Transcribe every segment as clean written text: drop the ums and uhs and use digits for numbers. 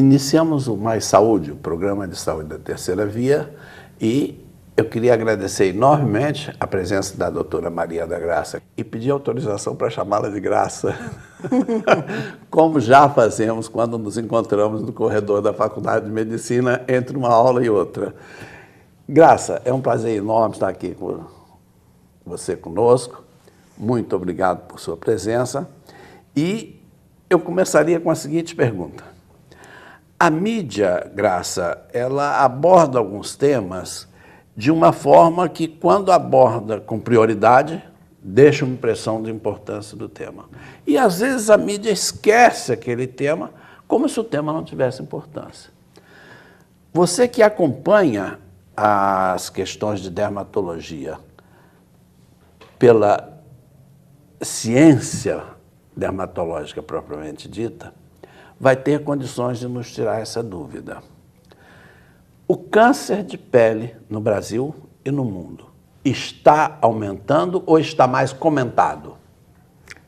Iniciamos o Mais Saúde, o programa de saúde da Terceira Via, e eu queria agradecer enormemente a presença da doutora Maria da Graça e pedir autorização para chamá-la de Graça, como já fazemos quando nos encontramos no corredor da Faculdade de Medicina entre uma aula e outra. Graça, é um prazer enorme estar aqui com você conosco. Muito obrigado por sua presença. E eu começaria com a seguinte pergunta. A mídia, Graça, ela aborda alguns temas de uma forma que, quando aborda com prioridade, deixa uma impressão de importância do tema. E, às vezes, a mídia esquece aquele tema como se o tema não tivesse importância. Você que acompanha as questões de dermatologia pela ciência dermatológica propriamente dita, vai ter condições de nos tirar essa dúvida. O câncer de pele no Brasil e no mundo está aumentando ou está mais comentado?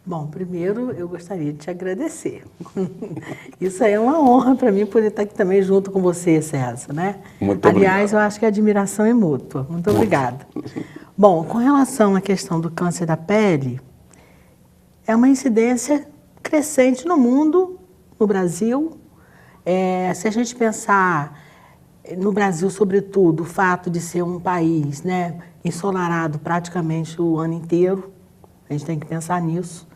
Bom, primeiro eu gostaria de te agradecer. Isso aí é uma honra para mim poder estar aqui também junto com você, César, né? Muito obrigado. Aliás, eu acho que a admiração é mútua. Muito obrigada. Bom, com relação à questão do câncer da pele, é uma incidência crescente no mundo, no Brasil. Se a gente pensar no Brasil, sobretudo, o fato de ser um país, né, ensolarado praticamente o ano inteiro, a gente tem que pensar nisso.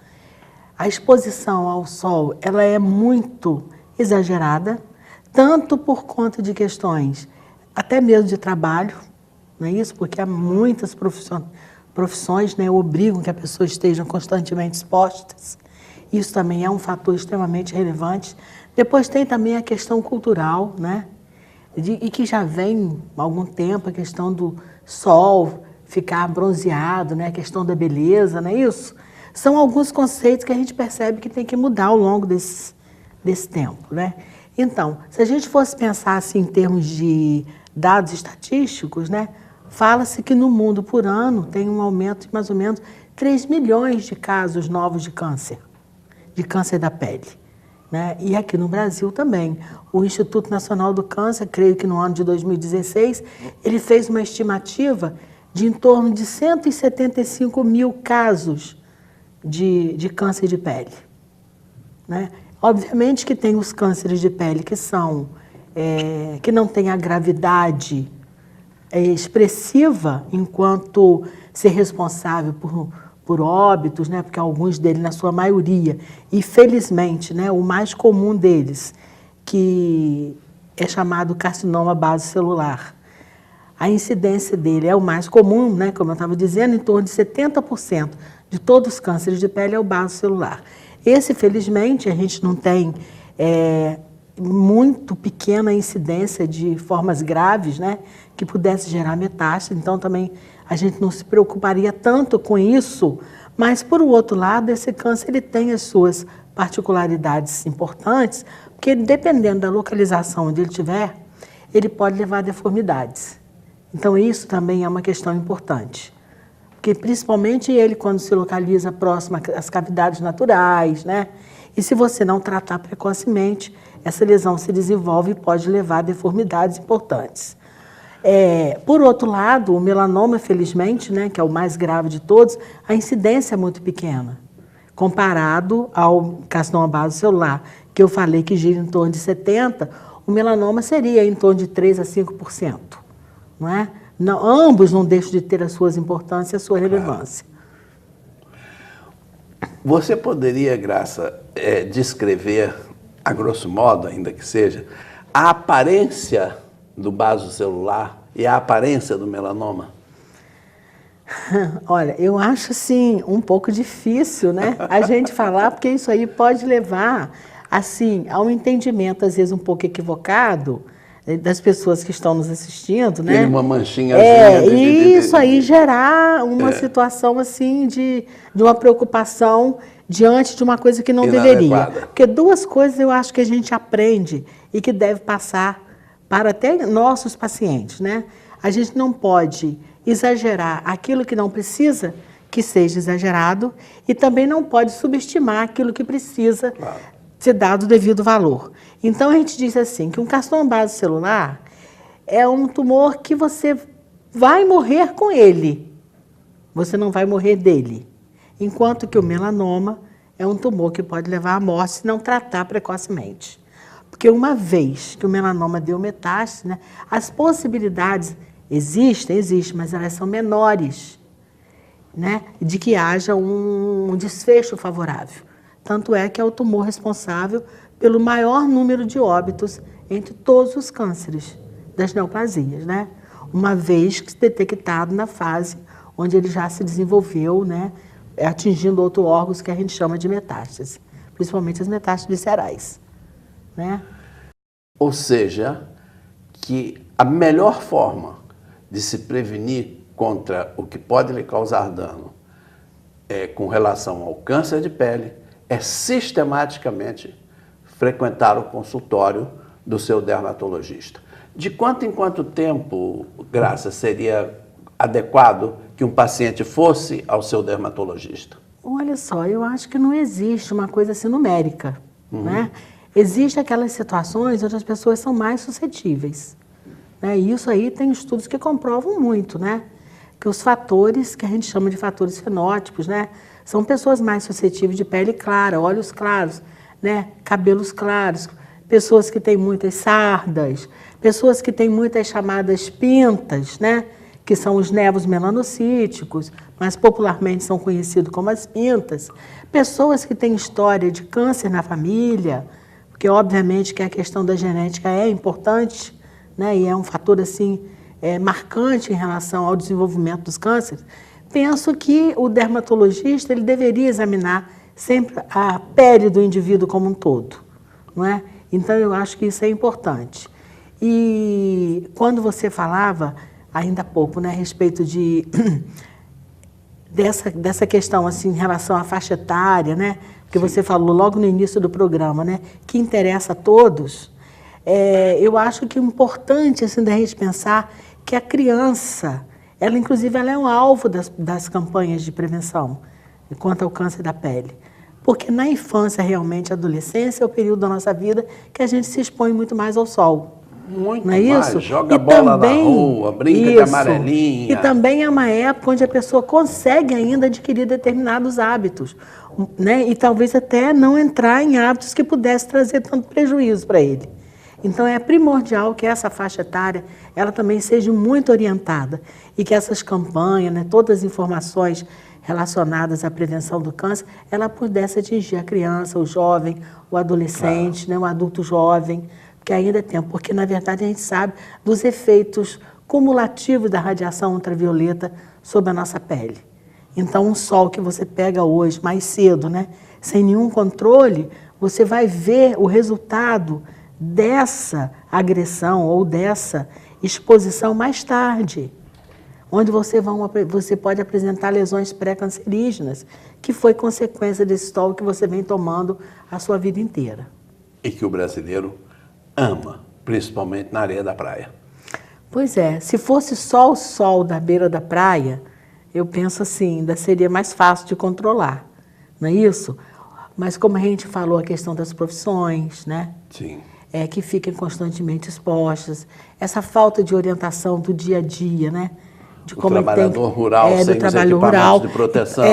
A exposição ao sol, ela é muito exagerada, tanto por conta de questões até mesmo de trabalho, não é isso? Porque há muitas profissões, né, obrigam que a pessoa esteja constantemente expostas. Isso também é um fator extremamente relevante. Depois tem também a questão cultural, né? E que já vem há algum tempo, a questão do sol ficar bronzeado, né? A questão da beleza, não é isso? São alguns conceitos que a gente percebe que tem que mudar ao longo desse tempo, né? Então, se a gente fosse pensar assim, em termos de dados estatísticos, né? Fala-se que no mundo, por ano, tem um aumento de mais ou menos 3 milhões de casos novos de câncer da pele. Né? E aqui no Brasil também. O Instituto Nacional do Câncer, creio que no ano de 2016, ele fez uma estimativa de em torno de 175 mil casos de câncer de pele. Né? Obviamente que tem os cânceres de pele que não têm a gravidade expressiva enquanto ser responsável por óbitos, né? Porque alguns deles, na sua maioria, e felizmente, né, o mais comum deles, que é chamado carcinoma basocelular, a incidência dele é o mais comum, né, como eu estava dizendo, em torno de 70% de todos os cânceres de pele é o basocelular. Esse, felizmente, a gente não tem muito pequena incidência de formas graves, né, que pudesse gerar metástase, então também a gente não se preocuparia tanto com isso, mas, por outro lado, esse câncer ele tem as suas particularidades importantes, porque dependendo da localização onde ele estiver, ele pode levar a deformidades. Então, isso também é uma questão importante, porque principalmente ele, quando se localiza próximo às cavidades naturais, né? E se você não tratar precocemente, essa lesão se desenvolve e pode levar a deformidades importantes. Por outro lado, o melanoma, felizmente, né, que é o mais grave de todos, a incidência é muito pequena, comparado ao carcinoma basocelular, que eu falei que gira em torno de 70%, o melanoma seria em torno de 3% a 5%. Não é? Não, ambos não deixam de ter as suas importâncias e a sua relevância. Você poderia, Graça, descrever, a grosso modo, ainda que seja, a aparência do basocelular e a aparência do melanoma? Olha, eu acho assim um pouco difícil, né, a gente falar, porque isso aí pode levar assim a um entendimento às vezes um pouco equivocado das pessoas que estão nos assistindo, né? Tem uma manchinha. E isso aí gerar uma situação assim de uma preocupação diante de uma coisa que não deveria. Porque duas coisas eu acho que a gente aprende e que deve passar para até nossos pacientes, né? A gente não pode exagerar aquilo que não precisa que seja exagerado e também não pode subestimar aquilo que precisa ser dado o devido valor. Então, a gente diz assim, que um carcinoma base celular é um tumor que você vai morrer com ele, você não vai morrer dele. Enquanto que o melanoma é um tumor que pode levar à morte se não tratar precocemente. Porque uma vez que o melanoma deu metástase, né, as possibilidades existem, mas elas são menores, né, de que haja um desfecho favorável. Tanto é que é o tumor responsável pelo maior número de óbitos entre todos os cânceres das neoplasias, né? Uma vez que detectado na fase onde ele já se desenvolveu, né, atingindo outros órgãos que a gente chama de metástase, principalmente as metástases viscerais, né? Ou seja, que a melhor forma de se prevenir contra o que pode lhe causar dano com relação ao câncer de pele é sistematicamente frequentar o consultório do seu dermatologista. De quanto em quanto tempo, Graça, seria adequado que um paciente fosse ao seu dermatologista? Olha só, eu acho que não existe uma coisa assim numérica, né? Existem aquelas situações onde as pessoas são mais suscetíveis, né? E isso aí tem estudos que comprovam muito, né? Que os fatores, que a gente chama de fatores fenótipos, né? São pessoas mais suscetíveis de pele clara, olhos claros, né? Cabelos claros, pessoas que têm muitas sardas, pessoas que têm muitas chamadas pintas, né? Que são os nevos melanocíticos, mas popularmente são conhecidos como as pintas. Pessoas que têm história de câncer na família, porque obviamente que a questão da genética é importante, né? E é um fator assim marcante em relação ao desenvolvimento dos cânceres. Penso que o dermatologista ele deveria examinar sempre a pele do indivíduo como um todo, não é? Então eu acho que isso é importante. E quando você falava ainda há pouco, né, a respeito dessa questão assim, em relação à faixa etária, né, que você falou logo no início do programa, né, que interessa a todos, eu acho que é importante assim, da gente pensar que a criança, ela inclusive ela é um alvo das campanhas de prevenção quanto ao câncer da pele. Porque na infância, realmente, a adolescência é o período da nossa vida que a gente se expõe muito mais ao sol. Muito não é mais, isso? joga bola na rua, brinca de amarelinha. E também é uma época onde a pessoa consegue ainda adquirir determinados hábitos, né? E talvez até não entrar em hábitos que pudessem trazer tanto prejuízo para ele. Então é primordial que essa faixa etária ela também seja muito orientada e que essas campanhas, né, todas as informações relacionadas à prevenção do câncer, ela pudesse atingir a criança, o jovem, o adolescente, né, o adulto jovem, que ainda é tempo, porque na verdade a gente sabe dos efeitos cumulativos da radiação ultravioleta sobre a nossa pele. Então, um sol que você pega hoje, mais cedo, né, sem nenhum controle, você vai ver o resultado dessa agressão ou dessa exposição mais tarde, onde você pode apresentar lesões pré-cancerígenas, que foi consequência desse sol que você vem tomando a sua vida inteira. E que o brasileiro ama, principalmente na areia da praia. Pois é, se fosse só o sol da beira da praia, eu penso assim, ainda seria mais fácil de controlar, não é isso? Mas como a gente falou, a questão das profissões, né? Sim. Que fiquem constantemente expostas, essa falta de orientação do dia a dia, né? De o como trabalhador rural sem do trabalho os equipamentos rural. de proteção.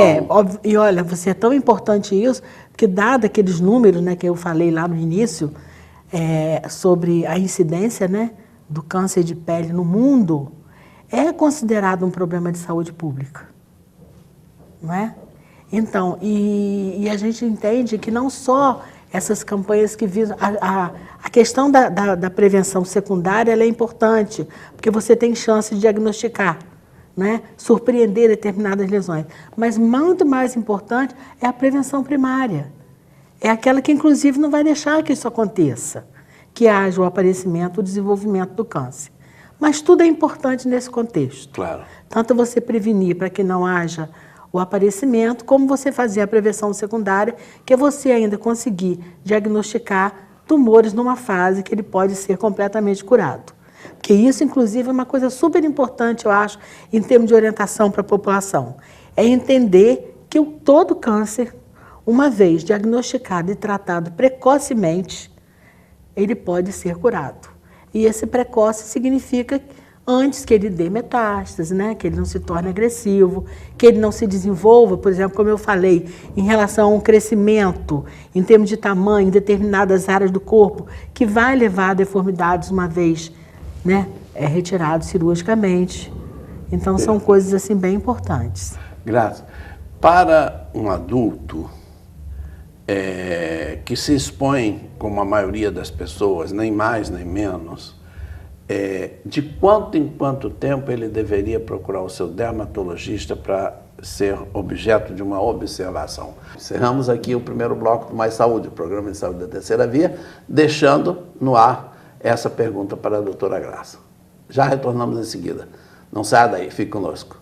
E olha, você é tão importante isso, porque dado aqueles números, né, que eu falei lá no início, sobre a incidência, né, do câncer de pele no mundo, é considerado um problema de saúde pública, não é? Então, e a gente entende que não só essas campanhas que visam... A questão da prevenção secundária ela é importante, porque você tem chance de diagnosticar, né? Surpreender determinadas lesões. Mas muito mais importante é a prevenção primária. É aquela que, inclusive, não vai deixar que isso aconteça, que haja o aparecimento, o desenvolvimento do câncer. Mas tudo é importante nesse contexto. Claro. Tanto você prevenir para que não haja o aparecimento, como você fazer a prevenção secundária, que é você ainda conseguir diagnosticar tumores numa fase que ele pode ser completamente curado. Porque isso, inclusive, é uma coisa super importante, eu acho, em termos de orientação para a população. É entender que todo câncer, uma vez diagnosticado e tratado precocemente, ele pode ser curado. E esse precoce significa antes que ele dê metástase, né? Que ele não se torne agressivo, que ele não se desenvolva, por exemplo, como eu falei, em relação a um crescimento, em termos de tamanho, em determinadas áreas do corpo, que vai levar a deformidades uma vez, né, retirado cirurgicamente. Então, são coisas assim bem importantes. Graça, para um adulto que se expõe, como a maioria das pessoas, nem mais nem menos, de quanto em quanto tempo ele deveria procurar o seu dermatologista para ser objeto de uma observação? Encerramos aqui o primeiro bloco do Mais Saúde, o programa de saúde da Terceira Via, deixando no ar essa pergunta para a doutora Graça. Já retornamos em seguida. Não saia daí, fique conosco.